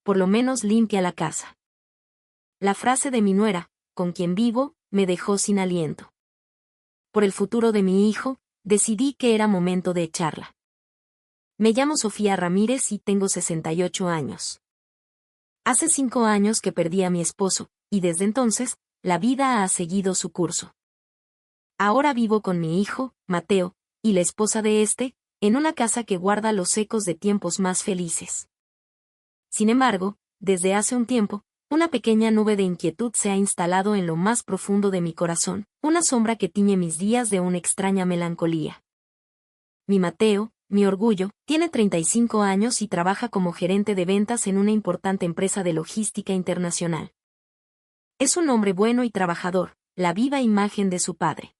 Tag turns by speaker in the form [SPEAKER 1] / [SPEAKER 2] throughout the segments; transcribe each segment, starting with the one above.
[SPEAKER 1] por lo menos limpia la casa. La frase de mi nuera, con quien vivo, me dejó sin aliento. Por el futuro de mi hijo, decidí que era momento de echarla. Me llamo Sofía Ramírez y tengo 68 años. Hace 5 años que perdí a mi esposo, y desde entonces, la vida ha seguido su curso. Ahora vivo con mi hijo, Mateo, y la esposa de este, en una casa que guarda los ecos de tiempos más felices. Sin embargo, desde hace un tiempo, una pequeña nube de inquietud se ha instalado en lo más profundo de mi corazón, una sombra que tiñe mis días de una extraña melancolía. Mi Mateo, mi orgullo, tiene 35 años y trabaja como gerente de ventas en una importante empresa de logística internacional. Es un hombre bueno y trabajador, la viva imagen de su padre.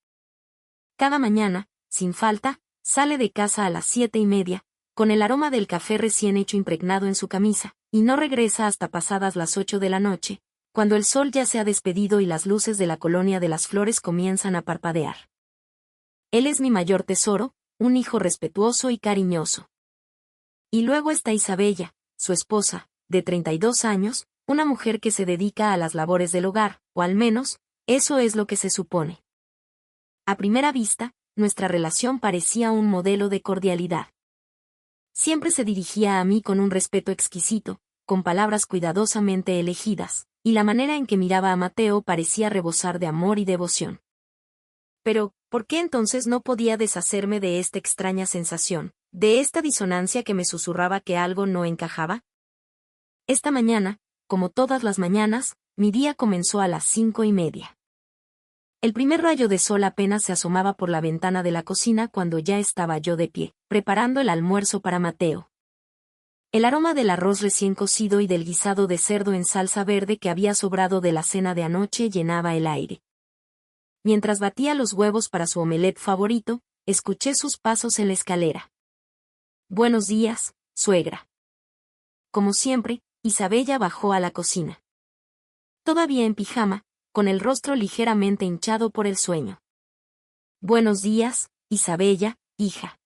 [SPEAKER 1] Cada mañana, sin falta, sale de casa a las 7:30, con el aroma del café recién hecho impregnado en su camisa, y no regresa hasta pasadas las 8 de la noche, cuando el sol ya se ha despedido y las luces de la colonia de las Flores comienzan a parpadear. Él es mi mayor tesoro, un hijo respetuoso y cariñoso. Y luego está Isabella, su esposa, de 32 años, una mujer que se dedica a las labores del hogar, o al menos, eso es lo que se supone. A primera vista, nuestra relación parecía un modelo de cordialidad. Siempre se dirigía a mí con un respeto exquisito, con palabras cuidadosamente elegidas, y la manera en que miraba a Mateo parecía rebosar de amor y devoción. Pero, ¿por qué entonces no podía deshacerme de esta extraña sensación, de esta disonancia que me susurraba que algo no encajaba? Esta mañana, como todas las mañanas, mi día comenzó a las 5:30. El primer rayo de sol apenas se asomaba por la ventana de la cocina cuando ya estaba yo de pie, preparando el almuerzo para Mateo. El aroma del arroz recién cocido y del guisado de cerdo en salsa verde que había sobrado de la cena de anoche llenaba el aire. Mientras batía los huevos para su omelette favorito, escuché sus pasos en la escalera. «Buenos días, suegra». Como siempre, Isabella bajó a la cocina. Todavía en pijama, con el rostro ligeramente hinchado por el sueño. «Buenos días, Isabella, hija».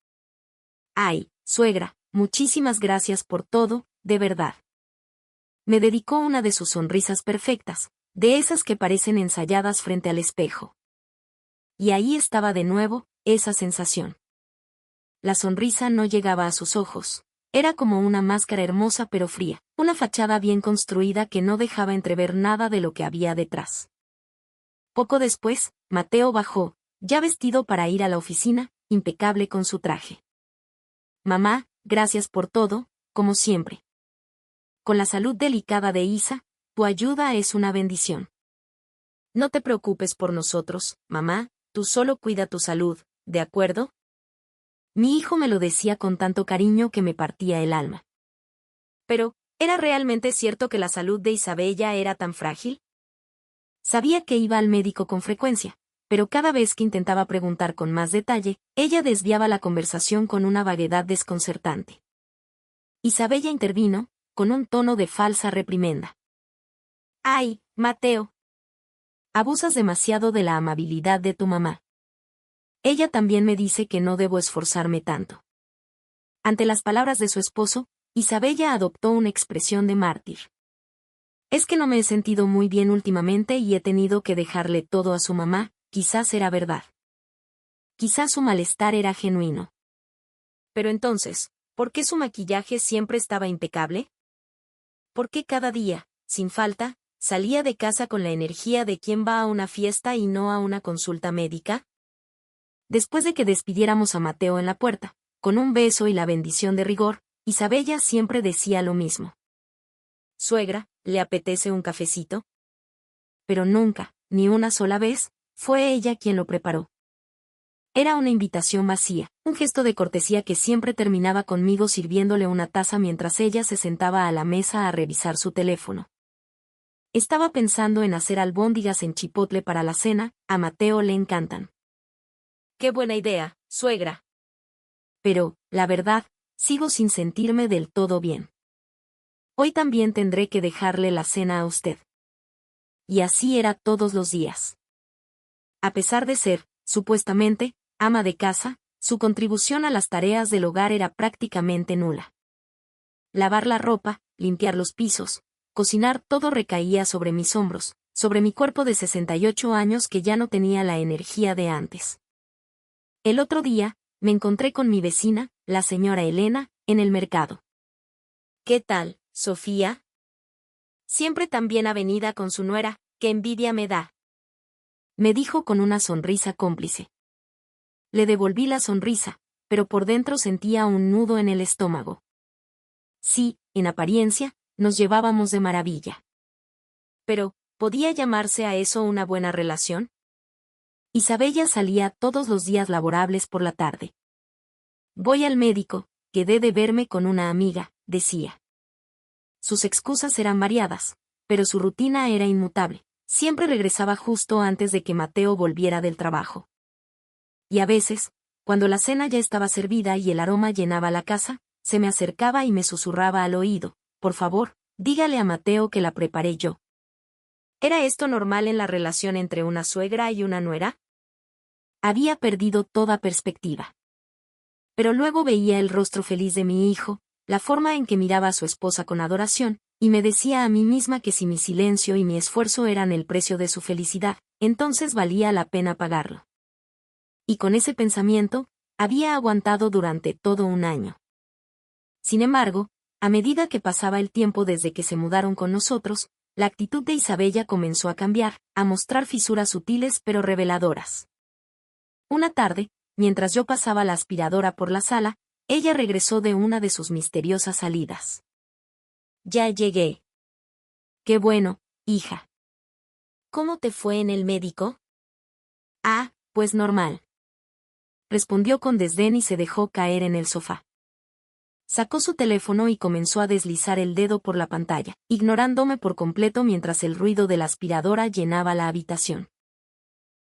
[SPEAKER 1] «Ay, suegra, muchísimas gracias por todo, de verdad». Me dedicó una de sus sonrisas perfectas, de esas que parecen ensayadas frente al espejo. Y ahí estaba de nuevo, esa sensación. La sonrisa no llegaba a sus ojos. Era como una máscara hermosa pero fría, una fachada bien construida que no dejaba entrever nada de lo que había detrás. Poco después, Mateo bajó, ya vestido para ir a la oficina, impecable con su traje. «Mamá, gracias por todo, como siempre. Con la salud delicada de Isa, tu ayuda es una bendición. No te preocupes por nosotros, mamá, tú solo cuida tu salud, ¿de acuerdo?». Mi hijo me lo decía con tanto cariño que me partía el alma. Pero, ¿era realmente cierto que la salud de Isabella era tan frágil? Sabía que iba al médico con frecuencia, pero cada vez que intentaba preguntar con más detalle, ella desviaba la conversación con una vaguedad desconcertante. Isabella intervino, con un tono de falsa reprimenda. «Ay, Mateo. Abusas demasiado de la amabilidad de tu mamá. Ella también me dice que no debo esforzarme tanto». Ante las palabras de su esposo, Isabella adoptó una expresión de mártir. «Es que no me he sentido muy bien últimamente y he tenido que dejarle todo a su mamá, quizás era verdad. Quizás su malestar era genuino. Pero entonces, ¿por qué su maquillaje siempre estaba impecable? ¿Por qué cada día, sin falta, salía de casa con la energía de quien va a una fiesta y no a una consulta médica?» Después de que despidiéramos a Mateo en la puerta, con un beso y la bendición de rigor, Isabella siempre decía lo mismo. «Suegra, ¿le apetece un cafecito?». Pero nunca, ni una sola vez, fue ella quien lo preparó. Era una invitación vacía, un gesto de cortesía que siempre terminaba conmigo sirviéndole una taza mientras ella se sentaba a la mesa a revisar su teléfono. Estaba pensando en hacer albóndigas en chipotle para la cena, a Mateo le encantan. «Qué buena idea, suegra». Pero, la verdad, sigo sin sentirme del todo bien. Hoy también tendré que dejarle la cena a usted. Y así era todos los días. A pesar de ser, supuestamente, ama de casa, su contribución a las tareas del hogar era prácticamente nula. Lavar la ropa, limpiar los pisos, cocinar, todo recaía sobre mis hombros, sobre mi cuerpo de 68 años que ya no tenía la energía de antes. El otro día, me encontré con mi vecina, la señora Elena, en el mercado.
[SPEAKER 2] ¿Qué tal, Sofía? Siempre tan bien avenida con su nuera, qué envidia me da.
[SPEAKER 1] Me dijo con una sonrisa cómplice. Le devolví la sonrisa, pero por dentro sentía un nudo en el estómago. Sí, en apariencia, nos llevábamos de maravilla.
[SPEAKER 2] Pero, ¿podía llamarse a eso una buena relación?
[SPEAKER 1] Isabella salía todos los días laborables por la tarde. Voy al médico, quedé de verme con una amiga, decía. Sus excusas eran variadas, pero su rutina era inmutable. Siempre regresaba justo antes de que Mateo volviera del trabajo. Y a veces, cuando la cena ya estaba servida y el aroma llenaba la casa, se me acercaba y me susurraba al oído: por favor, dígale a Mateo que la preparé yo.
[SPEAKER 2] ¿Era esto normal en la relación entre una suegra y una nuera?
[SPEAKER 1] Había perdido toda perspectiva. Pero luego veía el rostro feliz de mi hijo, la forma en que miraba a su esposa con adoración, y me decía a mí misma que si mi silencio y mi esfuerzo eran el precio de su felicidad, entonces valía la pena pagarlo. Y con ese pensamiento, había aguantado durante todo un año. Sin embargo, a medida que pasaba el tiempo desde que se mudaron con nosotros, la actitud de Isabella comenzó a cambiar, a mostrar fisuras sutiles pero reveladoras. Una tarde, mientras yo pasaba la aspiradora por la sala, ella regresó de una de sus misteriosas salidas.
[SPEAKER 2] Ya llegué.
[SPEAKER 1] Qué bueno, hija.
[SPEAKER 2] ¿Cómo te fue en el médico?
[SPEAKER 1] Ah, pues normal. Respondió con desdén y se dejó caer en el sofá. Sacó su teléfono y comenzó a deslizar el dedo por la pantalla, ignorándome por completo mientras el ruido de la aspiradora llenaba la habitación.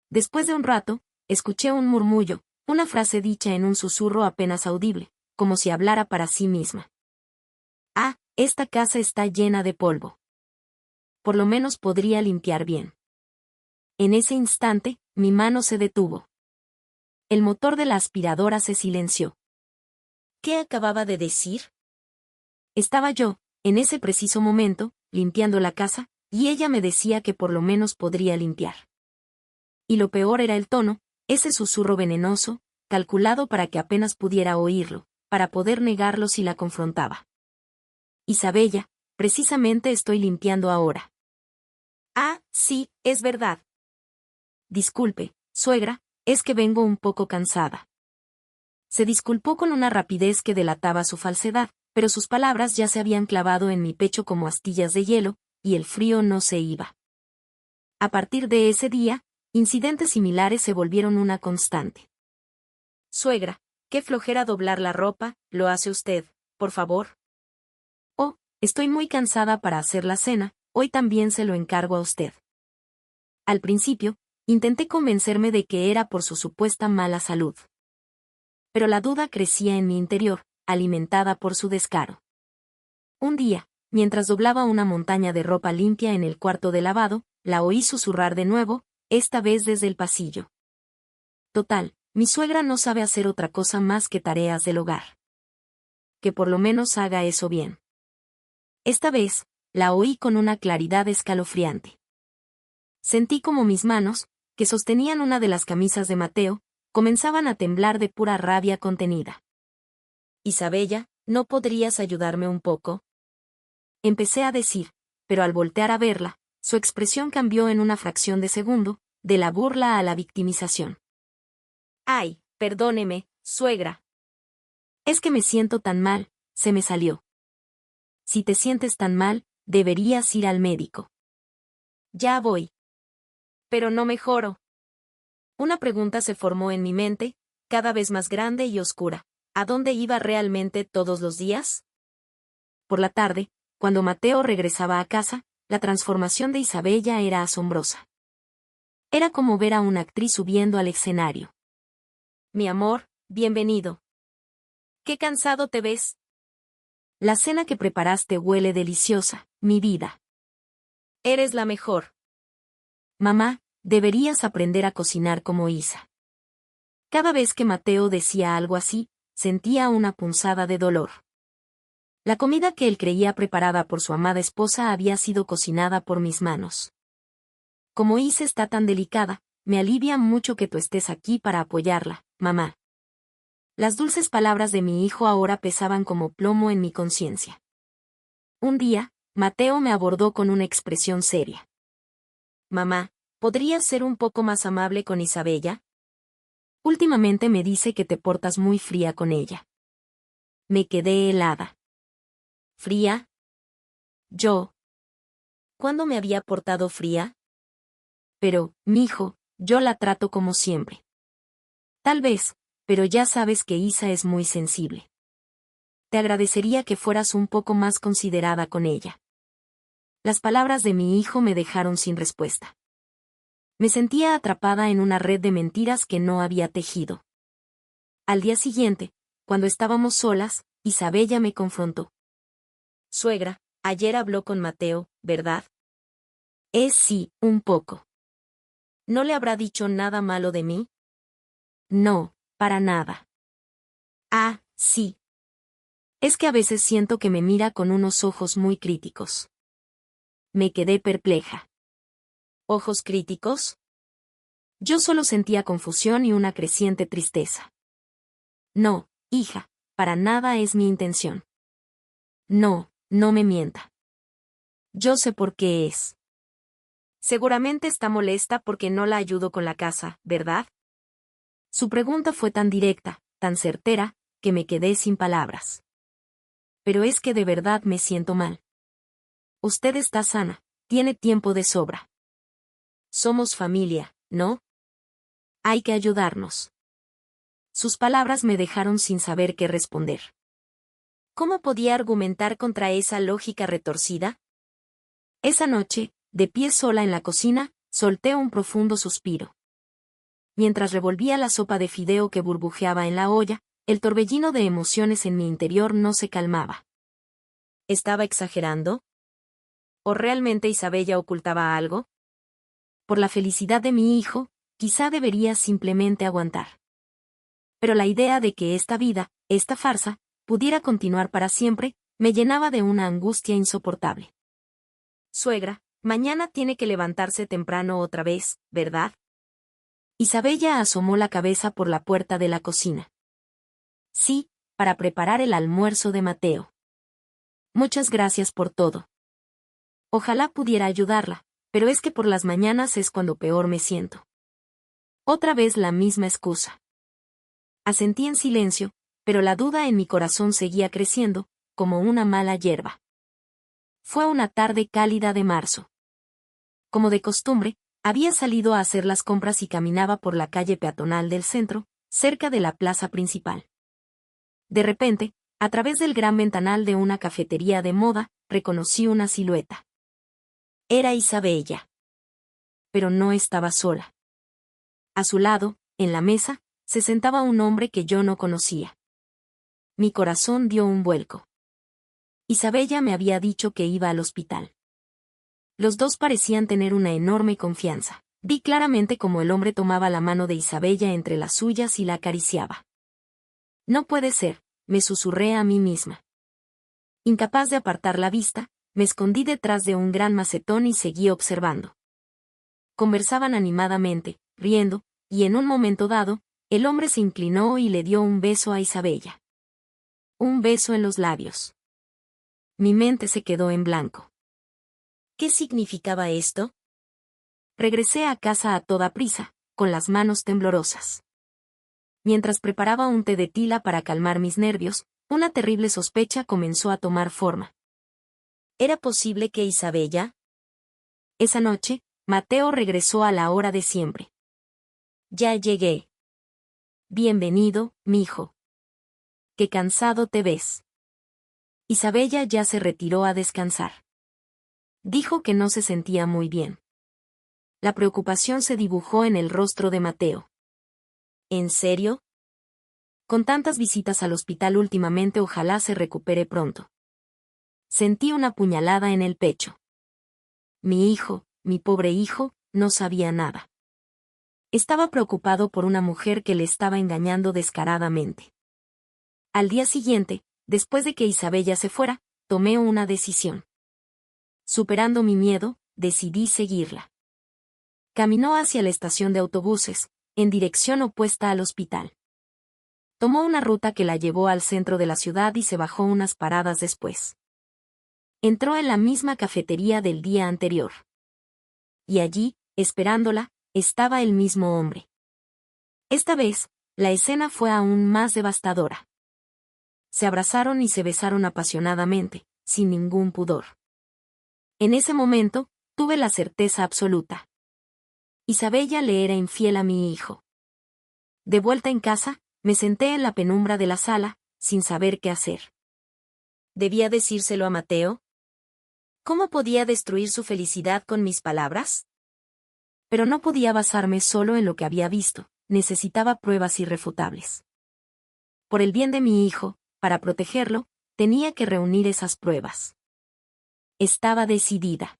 [SPEAKER 1] Después de un rato, escuché un murmullo, una frase dicha en un susurro apenas audible, como si hablara para sí misma. Ah, esta casa está llena de polvo. Por lo menos podría limpiar bien. En ese instante, mi mano se detuvo. El motor de la aspiradora se silenció.
[SPEAKER 2] ¿Qué acababa de decir?
[SPEAKER 1] Estaba yo, en ese preciso momento, limpiando la casa, y ella me decía que por lo menos podría limpiar. Y lo peor era el tono, ese susurro venenoso, calculado para que apenas pudiera oírlo, para poder negarlo si la confrontaba. Isabella, precisamente estoy limpiando ahora.
[SPEAKER 2] Ah, sí, es verdad.
[SPEAKER 1] Disculpe, suegra, es que vengo un poco cansada. Se disculpó con una rapidez que delataba su falsedad, pero sus palabras ya se habían clavado en mi pecho como astillas de hielo, y el frío no se iba. A partir de ese día, incidentes similares se volvieron una constante.
[SPEAKER 2] Suegra, qué flojera doblar la ropa, ¿lo hace usted, por favor?
[SPEAKER 1] Oh, estoy muy cansada para hacer la cena, hoy también se lo encargo a usted. Al principio, intenté convencerme de que era por su supuesta mala salud. Pero la duda crecía en mi interior, alimentada por su descaro. Un día, mientras doblaba una montaña de ropa limpia en el cuarto de lavado, la oí susurrar de nuevo, esta vez desde el pasillo. Total, mi suegra no sabe hacer otra cosa más que tareas del hogar. Que por lo menos haga eso bien. Esta vez, la oí con una claridad escalofriante. Sentí como mis manos, que sostenían una de las camisas de Mateo, comenzaban a temblar de pura rabia contenida.
[SPEAKER 2] Isabella, ¿no podrías ayudarme un poco?
[SPEAKER 1] Empecé a decir, pero al voltear a verla, su expresión cambió en una fracción de segundo, de la burla a la victimización.
[SPEAKER 2] Ay, perdóneme, suegra.
[SPEAKER 1] Es que me siento tan mal, se me salió. Si te sientes tan mal, deberías ir al médico.
[SPEAKER 2] Ya voy. Pero no mejoro. Una pregunta se formó en mi mente, cada vez más grande y oscura. ¿A dónde iba realmente todos los días?
[SPEAKER 1] Por la tarde, cuando Mateo regresaba a casa, la transformación de Isabella era asombrosa. Era como ver a una actriz subiendo al escenario.
[SPEAKER 2] Mi amor, bienvenido. ¿Qué cansado te ves?
[SPEAKER 1] La cena que preparaste huele deliciosa, mi vida.
[SPEAKER 2] Eres la mejor.
[SPEAKER 1] Mamá, deberías aprender a cocinar como Isa. Cada vez que Mateo decía algo así, sentía una punzada de dolor. La comida que él creía preparada por su amada esposa había sido cocinada por mis manos. Como Isa está tan delicada, me alivia mucho que tú estés aquí para apoyarla, mamá. Las dulces palabras de mi hijo ahora pesaban como plomo en mi conciencia. Un día, Mateo me abordó con una expresión seria. Mamá, ¿podrías ser un poco más amable con Isabella? Últimamente me dice que te portas muy fría con ella. Me quedé helada. ¿Fría? Yo. ¿Cuándo me había portado fría? Pero, mijo, yo la trato como siempre. Tal vez, pero ya sabes que Isa es muy sensible. Te agradecería que fueras un poco más considerada con ella. Las palabras de mi hijo me dejaron sin respuesta. Me sentía atrapada en una red de mentiras que no había tejido. Al día siguiente, cuando estábamos solas, Isabella me confrontó. Suegra, ayer habló con Mateo, ¿verdad? Sí, un poco. ¿No le habrá dicho nada malo de mí? No, para nada. Ah, sí. Es que a veces siento que me mira con unos ojos muy críticos. Me quedé perpleja. ¿Ojos críticos? Yo solo sentía confusión y una creciente tristeza. No, hija, para nada es mi intención. No, no me mienta. Yo sé por qué es. Seguramente está molesta porque no la ayudo con la casa, ¿verdad? Su pregunta fue tan directa, tan certera, que me quedé sin palabras. Pero es que de verdad me siento mal. Usted está sana, tiene tiempo de sobra. Somos familia, ¿no? Hay que ayudarnos. Sus palabras me dejaron sin saber qué responder. ¿Cómo podía argumentar contra esa lógica retorcida? Esa noche, de pie sola en la cocina, solté un profundo suspiro. Mientras revolvía la sopa de fideo que burbujeaba en la olla, el torbellino de emociones en mi interior no se calmaba. ¿Estaba exagerando? ¿O realmente Isabella ocultaba algo? Por la felicidad de mi hijo, quizá debería simplemente aguantar. Pero la idea de que esta vida, esta farsa, pudiera continuar para siempre, me llenaba de una angustia insoportable. Suegra, mañana tiene que levantarse temprano otra vez, ¿verdad? Isabella asomó la cabeza por la puerta de la cocina. Sí, para preparar el almuerzo de Mateo. Muchas gracias por todo. Ojalá pudiera ayudarla, pero es que por las mañanas es cuando peor me siento. Otra vez la misma excusa. Asentí en silencio, pero la duda en mi corazón seguía creciendo, como una mala hierba. Fue una tarde cálida de marzo. Como de costumbre, había salido a hacer las compras y caminaba por la calle peatonal del centro, cerca de la plaza principal. De repente, a través del gran ventanal de una cafetería de moda, reconocí una silueta. Era Isabella. Pero no estaba sola. A su lado, en la mesa, se sentaba un hombre que yo no conocía. Mi corazón dio un vuelco. Isabella me había dicho que iba al hospital. Los dos parecían tener una enorme confianza. Vi claramente cómo el hombre tomaba la mano de Isabella entre las suyas y la acariciaba. No puede ser, me susurré a mí misma. Incapaz de apartar la vista, me escondí detrás de un gran macetón y seguí observando. Conversaban animadamente, riendo, y en un momento dado, el hombre se inclinó y le dio un beso a Isabella. Un beso en los labios. Mi mente se quedó en blanco. ¿Qué significaba esto? Regresé a casa a toda prisa, con las manos temblorosas. Mientras preparaba un té de tila para calmar mis nervios, una terrible sospecha comenzó a tomar forma. ¿Era posible que Isabella? Esa noche, Mateo regresó a la hora de siempre. Ya llegué. Bienvenido, mijo. Qué cansado te ves. Isabella ya se retiró a descansar. Dijo que no se sentía muy bien. La preocupación se dibujó en el rostro de Mateo. ¿En serio? Con tantas visitas al hospital últimamente ojalá se recupere pronto. Sentí una puñalada en el pecho. Mi hijo, mi pobre hijo, no sabía nada. Estaba preocupado por una mujer que le estaba engañando descaradamente. Al día siguiente, después de que Isabella se fuera, tomé una decisión. Superando mi miedo, decidí seguirla. Caminó hacia la estación de autobuses, en dirección opuesta al hospital. Tomó una ruta que la llevó al centro de la ciudad y se bajó unas paradas después. Entró en la misma cafetería del día anterior. Y allí, esperándola, estaba el mismo hombre. Esta vez, la escena fue aún más devastadora. Se abrazaron y se besaron apasionadamente, sin ningún pudor. En ese momento, tuve la certeza absoluta. Isabella le era infiel a mi hijo. De vuelta en casa, me senté en la penumbra de la sala, sin saber qué hacer. ¿Debía decírselo a Mateo? ¿Cómo podía destruir su felicidad con mis palabras? Pero no podía basarme solo en lo que había visto, necesitaba pruebas irrefutables. Por el bien de mi hijo, para protegerlo, tenía que reunir esas pruebas. Estaba decidida.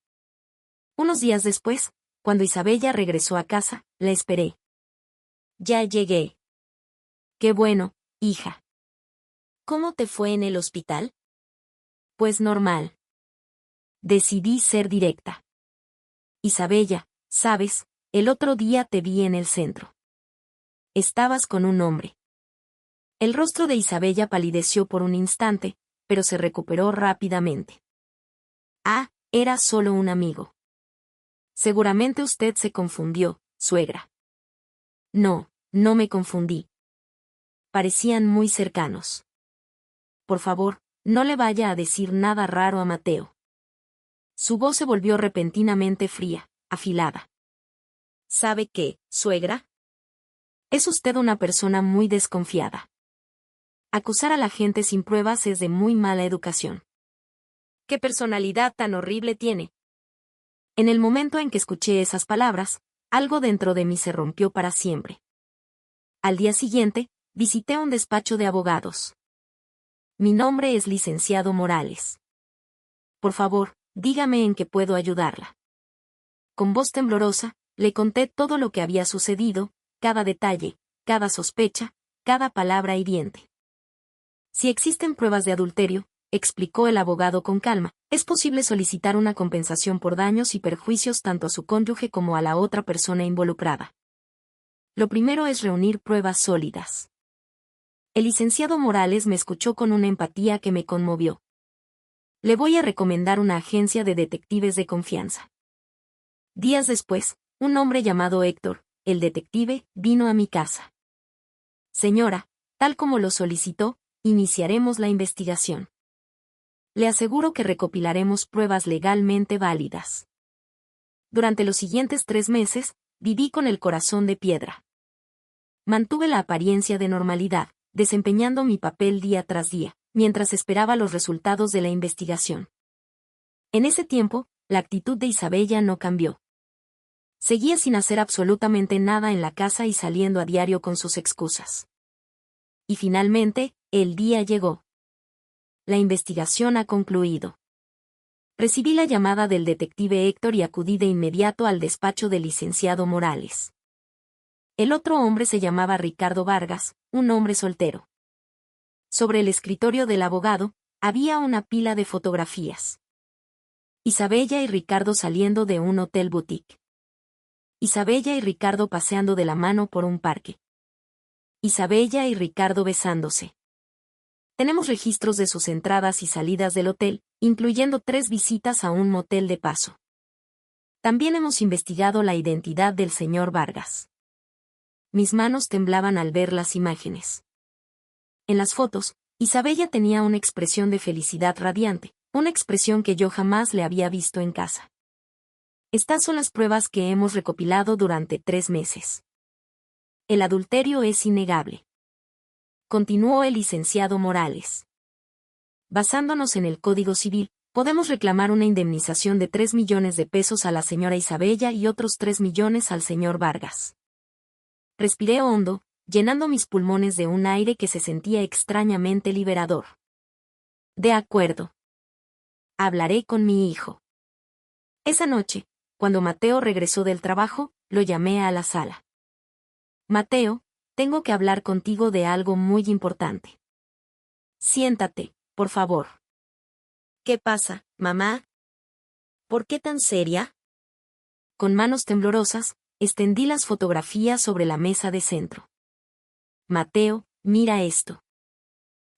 [SPEAKER 1] Unos días después, cuando Isabella regresó a casa, la esperé. Ya llegué. Qué bueno, hija. ¿Cómo te fue en el hospital? Pues normal. Decidí ser directa. Isabella, sabes, el otro día te vi en el centro. Estabas con un hombre. El rostro de Isabella palideció por un instante, pero se recuperó rápidamente. Ah, era solo un amigo. Seguramente usted se confundió, suegra. No, no me confundí. Parecían muy cercanos. Por favor, no le vaya a decir nada raro a Mateo. Su voz se volvió repentinamente fría, afilada. ¿Sabe qué, suegra? Es usted una persona muy desconfiada. Acusar a la gente sin pruebas es de muy mala educación. ¿Qué personalidad tan horrible tiene? En el momento en que escuché esas palabras, algo dentro de mí se rompió para siempre. Al día siguiente, visité un despacho de abogados. Mi nombre es licenciado Morales. Por favor, dígame en qué puedo ayudarla. Con voz temblorosa, le conté todo lo que había sucedido, cada detalle, cada sospecha, cada palabra hiriente. Si existen pruebas de adulterio, explicó el abogado con calma, es posible solicitar una compensación por daños y perjuicios tanto a su cónyuge como a la otra persona involucrada. Lo primero es reunir pruebas sólidas. El licenciado Morales me escuchó con una empatía que me conmovió. Le voy a recomendar una agencia de detectives de confianza. Días después, un hombre llamado Héctor, el detective, vino a mi casa. Señora, tal como lo solicitó, iniciaremos la investigación. Le aseguro que recopilaremos pruebas legalmente válidas. Durante los siguientes 3 meses, viví con el corazón de piedra. Mantuve la apariencia de normalidad, desempeñando mi papel día tras día, mientras esperaba los resultados de la investigación. En ese tiempo, la actitud de Isabella no cambió. Seguía sin hacer absolutamente nada en la casa y saliendo a diario con sus excusas. Y finalmente, el día llegó. La investigación ha concluido. Recibí la llamada del detective Héctor y acudí de inmediato al despacho del licenciado Morales. El otro hombre se llamaba Ricardo Vargas, un hombre soltero. Sobre el escritorio del abogado, había una pila de fotografías. Isabella y Ricardo saliendo de un hotel boutique. Isabella y Ricardo paseando de la mano por un parque. Isabella y Ricardo besándose. Tenemos registros de sus entradas y salidas del hotel, incluyendo 3 visitas a un motel de paso. También hemos investigado la identidad del señor Vargas. Mis manos temblaban al ver las imágenes. En las fotos, Isabella tenía una expresión de felicidad radiante, una expresión que yo jamás le había visto en casa. Estas son las pruebas que hemos recopilado durante 3 meses. El adulterio es innegable. Continuó el licenciado Morales. Basándonos en el Código Civil, podemos reclamar una indemnización de 3 millones de pesos a la señora Isabella y otros 3 millones al señor Vargas. Respiré hondo, llenando mis pulmones de un aire que se sentía extrañamente liberador. De acuerdo. Hablaré con mi hijo. Esa noche, cuando Mateo regresó del trabajo, lo llamé a la sala. Mateo, tengo que hablar contigo de algo muy importante. Siéntate,
[SPEAKER 2] por favor. ¿Qué pasa, mamá? ¿Por qué tan seria? Con manos temblorosas, extendí las fotografías sobre la mesa de centro. Mateo, mira esto.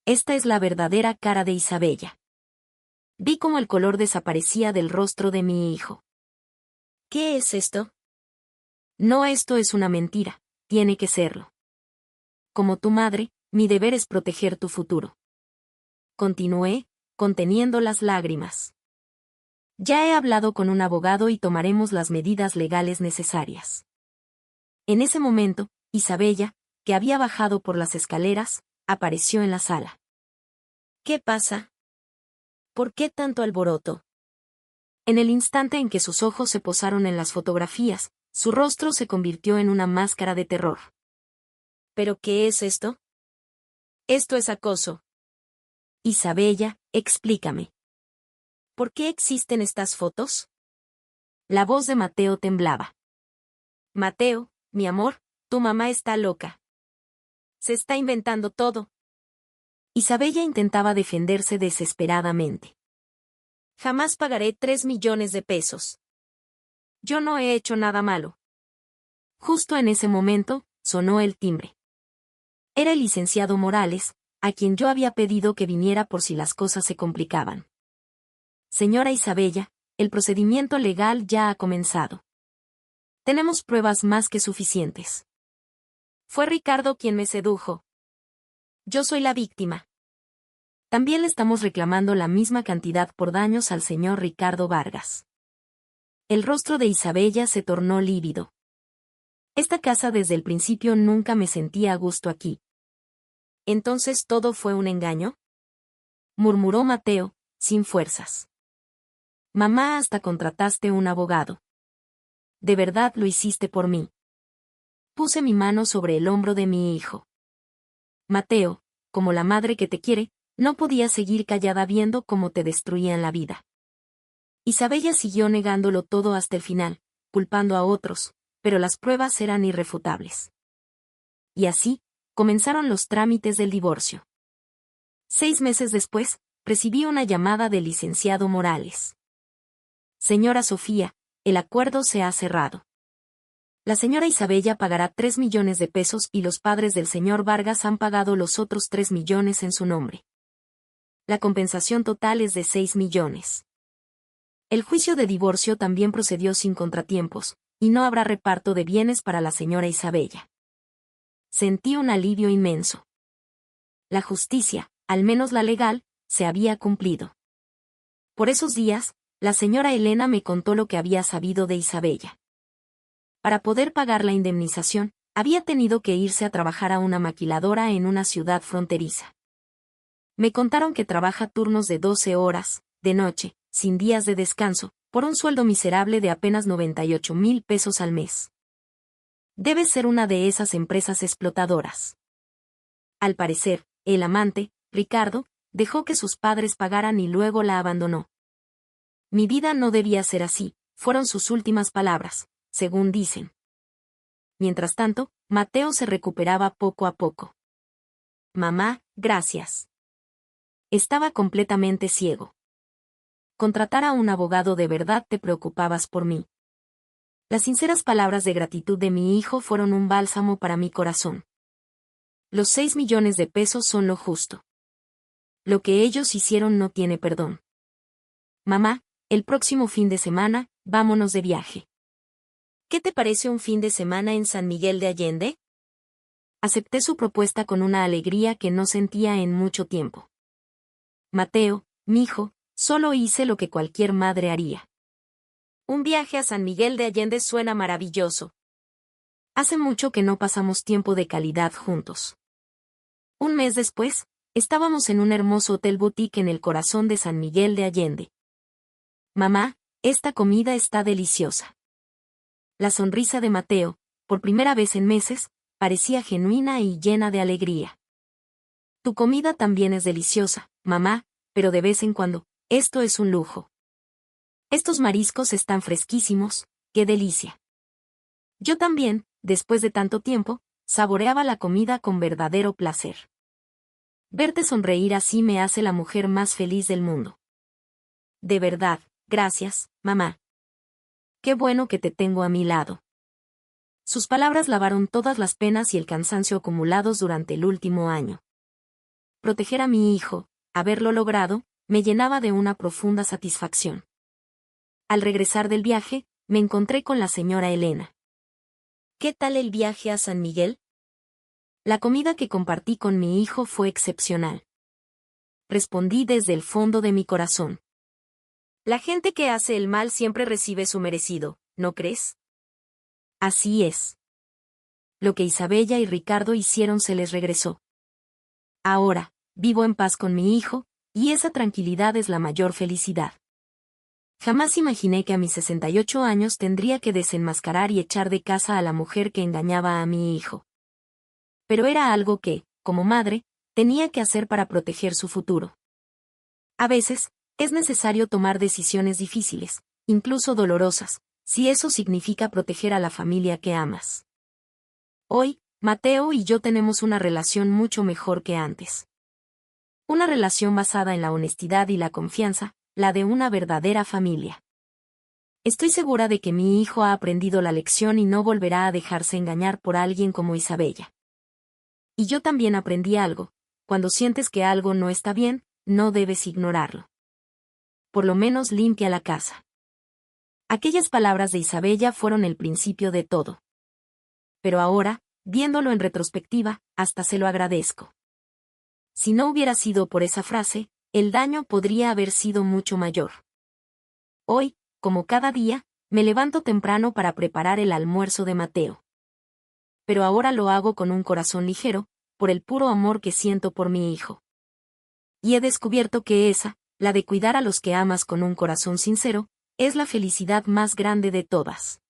[SPEAKER 2] Esta es la verdadera cara de Isabella. Vi cómo el color desaparecía del rostro de mi hijo. ¿Qué es esto? No, esto es una mentira, tiene que serlo. Como tu madre, mi deber es proteger tu futuro. Continué, conteniendo las lágrimas. Ya he hablado con un abogado y tomaremos las medidas legales necesarias. En ese momento, Isabella, que había bajado por las escaleras, apareció en la sala. ¿Qué pasa? ¿Por qué tanto alboroto? En el instante en que sus ojos se posaron en las fotografías, su rostro se convirtió en una máscara de terror. ¿Pero qué es esto? Esto es acoso. Isabella, explícame. ¿Por qué existen estas fotos? La voz de Mateo temblaba. Mateo, mi amor, tu mamá está loca. Se está inventando todo. Isabella intentaba defenderse desesperadamente. Jamás pagaré 3 millones de pesos. Yo no he hecho nada malo. Justo en ese momento, sonó el timbre. Era el licenciado Morales, a quien yo había pedido que viniera por si las cosas se complicaban. Señora Isabella, el procedimiento legal ya ha comenzado. Tenemos pruebas más que suficientes. Fue Ricardo quien me sedujo. Yo soy la víctima. También le estamos reclamando la misma cantidad por daños al señor Ricardo Vargas. El rostro de Isabella se tornó lívido. Esta casa desde el principio nunca me sentía a gusto aquí. ¿Entonces todo fue un engaño? Murmuró Mateo, sin fuerzas. Mamá, hasta contrataste un abogado. ¿De verdad lo hiciste por mí? Puse mi mano sobre el hombro de mi hijo. Mateo, como la madre que te quiere, no podía seguir callada viendo cómo te destruían la vida. Isabella siguió negándolo todo hasta el final, culpando a otros, pero las pruebas eran irrefutables. Y así, comenzaron los trámites del divorcio. 6 meses después, recibí una llamada del licenciado Morales. Señora Sofía, el acuerdo se ha cerrado. La señora Isabella pagará 3 millones de pesos y los padres del señor Vargas han pagado los otros 3 millones en su nombre. La compensación total es de 6 millones. El juicio de divorcio también procedió sin contratiempos, y no habrá reparto de bienes para la señora Isabella. Sentí un alivio inmenso. La justicia, al menos la legal, se había cumplido. Por esos días, la señora Elena me contó lo que había sabido de Isabella. Para poder pagar la indemnización, había tenido que irse a trabajar a una maquiladora en una ciudad fronteriza. Me contaron que trabaja turnos de 12 horas, de noche, sin días de descanso, por un sueldo miserable de apenas 98,000 pesos al mes. Debe ser una de esas empresas explotadoras. Al parecer, el amante, Ricardo, dejó que sus padres pagaran y luego la abandonó. Mi vida no debía ser así, fueron sus últimas palabras, según dicen. Mientras tanto, Mateo se recuperaba poco a poco. Mamá, gracias. Estaba completamente ciego. Contratar a un abogado, de verdad te preocupabas por mí. Las sinceras palabras de gratitud de mi hijo fueron un bálsamo para mi corazón. Los 6 millones de pesos son lo justo. Lo que ellos hicieron no tiene perdón. Mamá, el próximo fin de semana, vámonos de viaje. ¿Qué te parece un fin de semana en San Miguel de Allende? Acepté su propuesta con una alegría que no sentía en mucho tiempo. Mateo, mijo, solo hice lo que cualquier madre haría. Un viaje a San Miguel de Allende suena maravilloso. Hace mucho que no pasamos tiempo de calidad juntos. Un mes después, estábamos en un hermoso hotel boutique en el corazón de San Miguel de Allende. Mamá, esta comida está deliciosa. La sonrisa de Mateo, por primera vez en meses, parecía genuina y llena de alegría. Tu comida también es deliciosa, mamá, pero de vez en cuando, esto es un lujo. Estos mariscos están fresquísimos, qué delicia. Yo también, después de tanto tiempo, saboreaba la comida con verdadero placer.
[SPEAKER 1] Verte sonreír así me hace la mujer más feliz del mundo.
[SPEAKER 2] De verdad, gracias, mamá. Qué bueno que te tengo a mi lado.
[SPEAKER 1] Sus palabras lavaron todas las penas y el cansancio acumulados durante el último año. Proteger a mi hijo, haberlo logrado, me llenaba de una profunda satisfacción. Al regresar del viaje, me encontré con la señora Elena.
[SPEAKER 2] ¿Qué tal el viaje a San Miguel?
[SPEAKER 1] La comida que compartí con mi hijo fue excepcional. Respondí desde el fondo de mi corazón.
[SPEAKER 2] La gente que hace el mal siempre recibe su merecido, ¿no crees?
[SPEAKER 1] Así es. Lo que Isabella y Ricardo hicieron se les regresó. Ahora, vivo en paz con mi hijo, y esa tranquilidad es la mayor felicidad. Jamás imaginé que a mis 68 años tendría que desenmascarar y echar de casa a la mujer que engañaba a mi hijo. Pero era algo que, como madre, tenía que hacer para proteger su futuro. A veces, es necesario tomar decisiones difíciles, incluso dolorosas, si eso significa proteger a la familia que amas. Hoy, Mateo y yo tenemos una relación mucho mejor que antes. Una relación basada en la honestidad y la confianza, la de una verdadera familia. Estoy segura de que mi hijo ha aprendido la lección y no volverá a dejarse engañar por alguien como Isabella. Y yo también aprendí algo: cuando sientes que algo no está bien, no debes ignorarlo. Por lo menos limpia la casa. Aquellas palabras de Isabella fueron el principio de todo. Pero ahora, viéndolo en retrospectiva, hasta se lo agradezco. Si no hubiera sido por esa frase, el daño podría haber sido mucho mayor. Hoy, como cada día, me levanto temprano para preparar el almuerzo de Mateo. Pero ahora lo hago con un corazón ligero, por el puro amor que siento por mi hijo. Y he descubierto que esa, la de cuidar a los que amas con un corazón sincero, es la felicidad más grande de todas.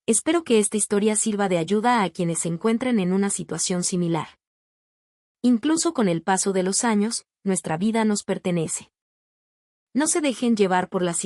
[SPEAKER 1] Espero que esta historia sirva de ayuda a quienes se encuentren en una situación similar. Incluso con el paso de los años, nuestra vida nos pertenece. No se dejen llevar por las